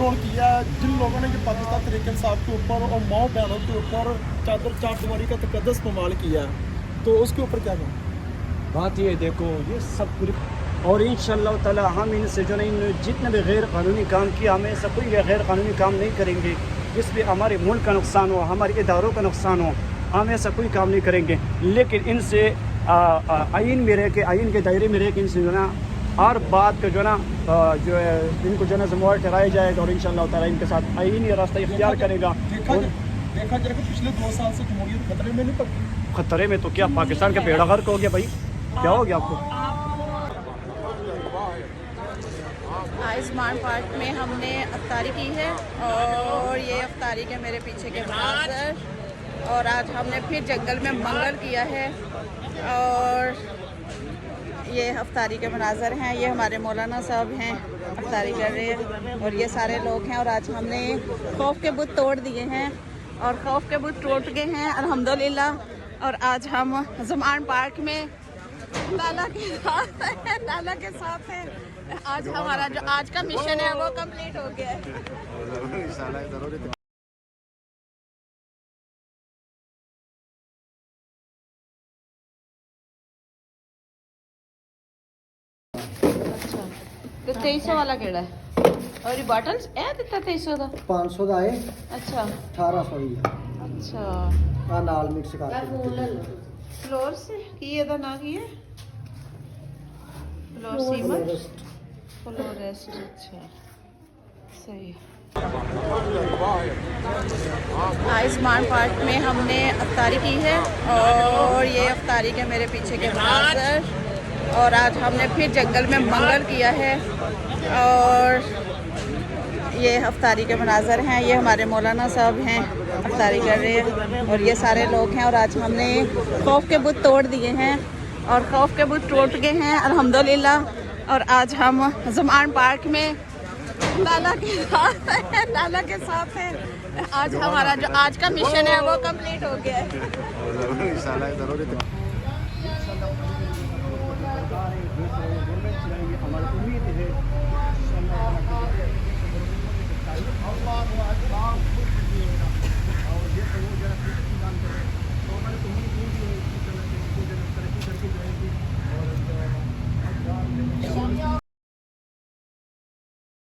Control किया है। जिन लोगों ने ये पाकिस्तान तहरीक इंसाफ के ऊपर और माओ बहनों के ऊपर चादर चार दीवारी का तकद्दस इस्तेमाल किया है, तो उसके ऊपर क्या कहें? बात ये देखो, ये सब पूरी और इंशाअल्लाह ताला हम इनसे जो नहीं, जितने भी गैर कानूनी काम किया, हमें ऐसा कोई गैर कानूनी काम नहीं करेंगे जिसमें हमारे मुल्क का नुकसान हो, हमारे इदारों का नुकसान हो। हम ऐसा कोई काम नहीं करेंगे, लेकिन इनसे आइन में रह के, आइन के दायरे में रह के इनसे जो ना हर बात का जो ना जो है इनको जो है ज़िम्मेवार ठहराया जाएगा और इंशाअल्लाह ताला इनके साथ आइनी रास्ता इख्तियार करेगा। देखा जाए कि पिछले 2 साल से जमहूरियत खतरे में नहीं पड़ी। खतरे में तो क्या, पाकिस्तान का बेड़ा गर्क हो गया भाई, क्या हो गया आपको? आयुष्मान पार्क में हमने अफ्तारी की है और ये अफ्तारी के मेरे पीछे के मनाज़र, और आज हमने फिर जंगल में मंगल किया है और ये अफ्तारी के मनाज़र हैं। ये हमारे मौलाना साहब हैं, अफ्तारी कर रहे हैं और ये सारे लोग हैं। और आज हमने खौफ के बुत तोड़ दिए हैं और खौफ के बुत टूट गए हैं अल्हम्दुलिल्लाह। और आज हम ज़मान पार्क में लाला के साथ हैं। आज हमारा जो आज का मिशन है वो कंप्लीट हो गया है। तो 2300 वाला केड़ा है और ये बॉटल्स ए दिता 2300 ਦਾ 500 ਦਾ ਹੈ। अच्छा 1800 ਦੀ ਹੈ। अच्छा ਆ ਨਾਲ ਮਿਕਸ ਕਰਕੇ फ्लोर से की ਇਹਦਾ ਨਾਂ ਕੀ ਹੈ? फ्लोर सीमेंट फ्लोरेस्ट। अच्छा सही। आयुष्मान पार्क में हमने अफ्तारी की है और ये अफ्तारी के मेरे पीछे के मनाज़र, और आज हमने फिर जंगल में मंगल किया है और ये अफ्तारी के मनाज़र हैं। ये हमारे मौलाना साहब हैं, अफ्तारी कर रहे हैं और ये सारे लोग हैं। और आज हमने खौफ के बुत तोड़ दिए हैं और खौफ के बुत टूट गए हैं अल्हम्दुलिल्लाह। और आज हम ज़मान पार्क में लाला के साथ हैं। आज हमारा जो आज का मिशन है वो कंप्लीट हो गया है। हमारी उम्मीद है